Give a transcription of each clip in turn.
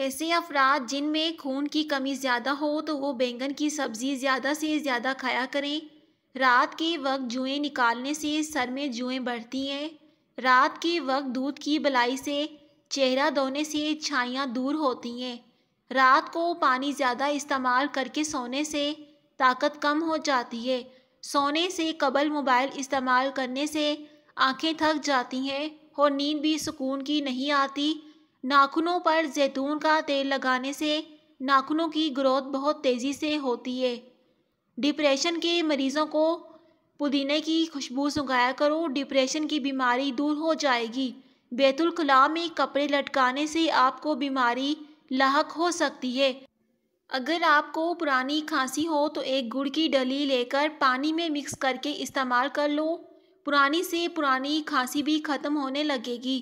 ایسے افراد جن میں خون کی کمی زیادہ ہو تو وہ بینگن کی سبزی زیادہ سے زیادہ کھایا کریں۔ رات کے وقت جوئیں نکالنے سے سر میں جوئیں بڑھتی ہیں۔ رات کے وقت دودھ کی بلائی سے چہرہ دھونے سے چھائیاں دور ہوتی ہیں۔ رات کو پانی زیادہ استعمال کر کے سونے سے طاقت کم ہو جاتی ہے۔ سونے سے قبل موبائل استعمال کرنے سے آنکھیں تھک جاتی ہیں اور نیند بھی سکون کی نہیں آتی۔ ناخنوں پر زیتون کا تیل لگانے سے ناخنوں کی گروتھ بہت تیزی سے ہوتی ہے۔ ڈپریشن کے مریضوں کو پودینے کی خوشبو سونگھایا کرو، ڈپریشن کی بیماری دور ہو جائے گی۔ بیت الخلاء میں کپڑے لٹکانے سے آپ کو بیماری لاحق ہو سکتی ہے۔ اگر آپ کو پرانی کھانسی ہو تو ایک گڑ کی ڈلی لے کر پانی میں مکس کر کے استعمال کر لو، پرانی سے پرانی کھانسی بھی ختم ہونے لگے گی۔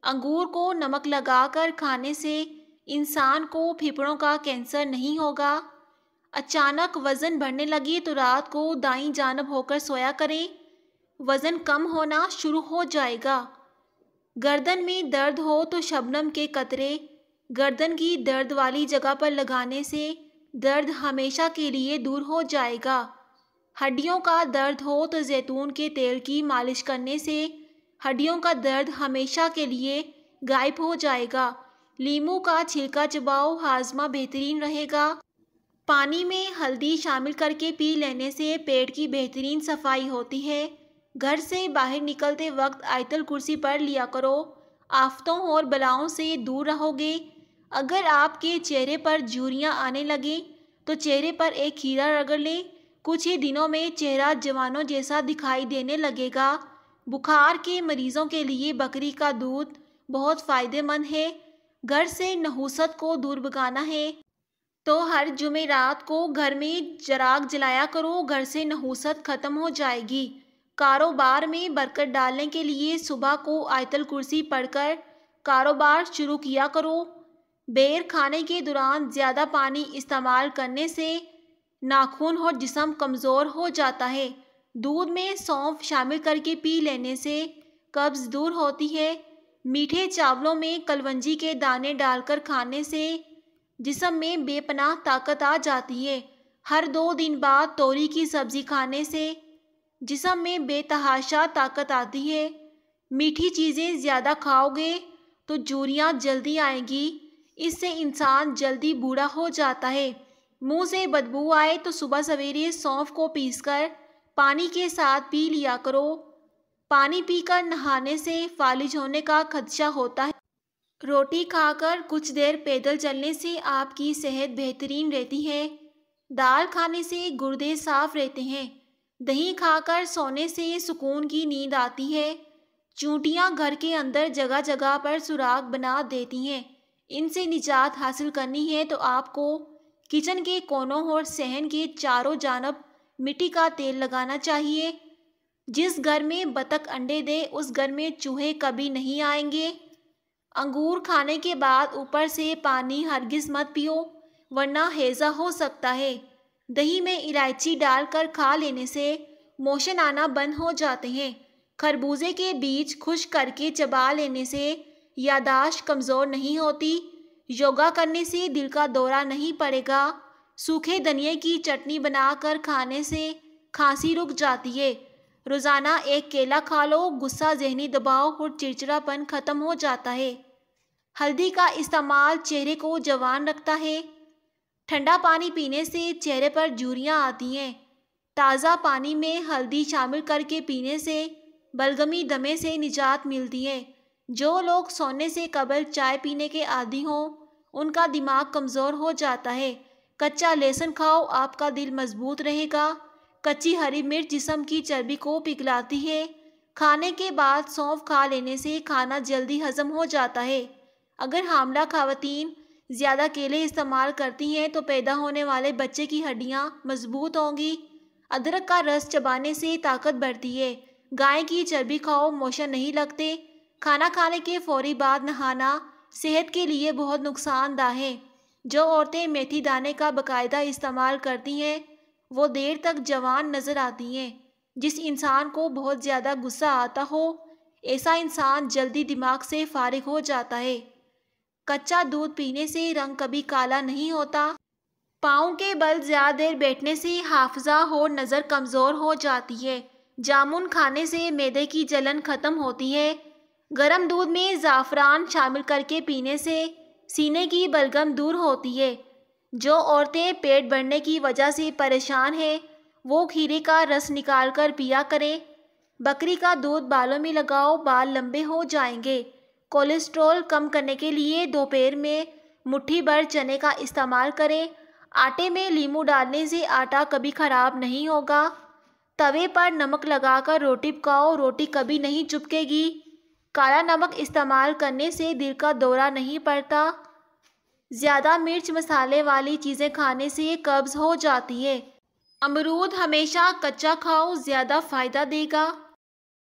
انگور کو نمک لگا کر کھانے سے انسان کو پھیپھڑوں کا کینسر نہیں ہوگا۔ اچانک وزن بڑھنے لگے تو رات کو دائیں جانب ہو کر سویا کریں، وزن کم ہونا شروع ہو جائے گا۔ گردن میں درد ہو تو شبنم کے قطرے گردن کی درد والی جگہ پر لگانے سے درد ہمیشہ کے لیے دور ہو جائے گا۔ ہڈیوں کا درد ہو تو زیتون کے تیل کی مالش کرنے سے ہڈیوں کا درد ہمیشہ کے لیے غائب ہو جائے گا۔ لیموں کا چھلکا چباؤ، ہاضمہ بہترین رہے گا۔ پانی میں ہلدی شامل کر کے پی لینے سے پیٹ کی بہترین صفائی ہوتی ہے۔ گھر سے باہر نکلتے وقت آیت الکرسی پڑھ لیا کرو، آفتوں اور بلاؤں سے دور رہو گے۔ اگر آپ کے چہرے پر جھریاں آنے لگیں تو چہرے پر ایک کھیرا رگڑ لیں، کچھ ہی دنوں میں چہرہ جوانوں جیسا دکھائی دینے لگے گا۔ بخار کے مریضوں کے لیے بکری کا دودھ بہت فائدہ مند ہے۔ گھر سے نحوست کو دور بھگانا ہے تو ہر جمعرات کو گھر میں چراغ جلایا کرو، گھر سے نحوست ختم ہو جائے گی۔ کاروبار میں برکت ڈالنے کے لیے صبح کو آیت الکرسی پڑھ کر کاروبار شروع کیا کرو۔ بیر کھانے کے دوران زیادہ پانی استعمال کرنے سے ناخن اور جسم کمزور ہو جاتا ہے۔ دودھ میں سونف شامل کر کے پی لینے سے قبض دور ہوتی ہے۔ میٹھے چاولوں میں کلونجی کے دانے ڈال کر کھانے سے جسم میں بے پناہ طاقت آ جاتی ہے۔ ہر 2 دن بعد توری کی سبزی کھانے سے جسم میں بے تحاشا طاقت آتی ہے۔ میٹھی چیزیں زیادہ کھاؤ گے تو جھریاں جلدی آئیں گی، اس سے انسان جلدی بوڑھا ہو جاتا ہے۔ منہ سے بدبو آئے تو صبح سویرے سونف کو پیس کر پانی کے ساتھ پی لیا کرو۔ پانی پی کر نہانے سے فالج ہونے کا خدشہ ہوتا ہے۔ روٹی کھا کر کچھ دیر پیدل چلنے سے آپ کی صحت بہترین رہتی ہے۔ دال کھانے سے گردے صاف رہتے ہیں۔ دہی کھا کر سونے سے سکون کی نیند آتی ہے۔ چونٹیاں گھر کے اندر جگہ جگہ پر سوراخ بنا دیتی ہیں، ان سے نجات حاصل کرنی ہے تو آپ کو کچن کے کونوں اور صحن کے چاروں جانب مٹی کا تیل لگانا چاہیے۔ جس گھر میں بطخ انڈے دے اس گھر میں چوہے کبھی نہیں آئیں گے۔ انگور کھانے کے بعد اوپر سے پانی ہرگز مت پیو ورنہ ہیضہ ہو سکتا ہے۔ دہی میں الائچی ڈال کر کھا لینے سے موشن آنا بند ہو جاتے ہیں۔ خربوزے کے بیج خشک کر کے چبا لینے سے یادداشت کمزور نہیں ہوتی۔ یوگا کرنے سے دل کا دورہ نہیں پڑے گا۔ سوکھے دھنیا کی چٹنی بنا کر کھانے سے کھانسی رک جاتی ہے۔ روزانہ ایک کیلا کھا لو، غصہ، ذہنی دباؤ اور چڑچڑاپن ختم ہو جاتا ہے۔ ہلدی کا استعمال چہرے کو جوان رکھتا ہے۔ ٹھنڈا پانی پینے سے چہرے پر جھریاں آتی ہیں۔ تازہ پانی میں ہلدی شامل کر کے پینے سے بلغمی دمے سے نجات ملتی ہے۔ جو لوگ سونے سے قبل چائے پینے کے عادی ہوں ان کا دماغ کمزور ہو جاتا ہے۔ کچا لہسن کھاؤ، آپ کا دل مضبوط رہے گا۔ کچی ہری مرچ جسم کی چربی کو پگھلاتی ہے۔ کھانے کے بعد سونف کھا لینے سے کھانا جلدی ہضم ہو جاتا ہے۔ اگر حاملہ خواتین زیادہ کیلے استعمال کرتی ہیں تو پیدا ہونے والے بچے کی ہڈیاں مضبوط ہوں گی۔ ادرک کا رس چبانے سے طاقت بڑھتی ہے۔ گائے کی چربی کھاؤ، موشن نہیں لگتے۔ کھانا کھانے کے فوری بعد نہانا صحت کے لیے بہت نقصان دہ ہے۔ جو عورتیں میتھی دانے کا باقاعدہ استعمال کرتی ہیں وہ دیر تک جوان نظر آتی ہیں۔ جس انسان کو بہت زیادہ غصہ آتا ہو ایسا انسان جلدی دماغ سے فارغ ہو جاتا ہے۔ کچا دودھ پینے سے رنگ کبھی کالا نہیں ہوتا۔ پاؤں کے بل زیادہ دیر بیٹھنے سے حافظہ اور نظر کمزور ہو جاتی ہے۔ جامن کھانے سے معدے کی جلن ختم ہوتی ہے۔ گرم دودھ میں زعفران شامل کر کے پینے سے سینے کی بلغم دور ہوتی ہے۔ جو عورتیں پیٹ بڑھنے کی وجہ سے پریشان ہیں وہ کھیرے کا رس نکال کر پیا کریں۔ بکری کا دودھ بالوں میں لگاؤ، بال لمبے ہو جائیں گے۔ کولیسٹرول کم کرنے کے لیے دوپہر میں مٹھی بھر چنے کا استعمال کریں۔ آٹے میں لیموں ڈالنے سے آٹا کبھی خراب نہیں ہوگا۔ توے پر نمک لگا کر روٹی پکاؤ، روٹی کبھی نہیں چپکے گی۔ کالا نمک استعمال کرنے سے دل کا دورہ نہیں پڑتا۔ زیادہ مرچ مسالے والی چیزیں کھانے سے قبض ہو جاتی ہے۔ امرود ہمیشہ کچا کھاؤ، زیادہ فائدہ دے گا۔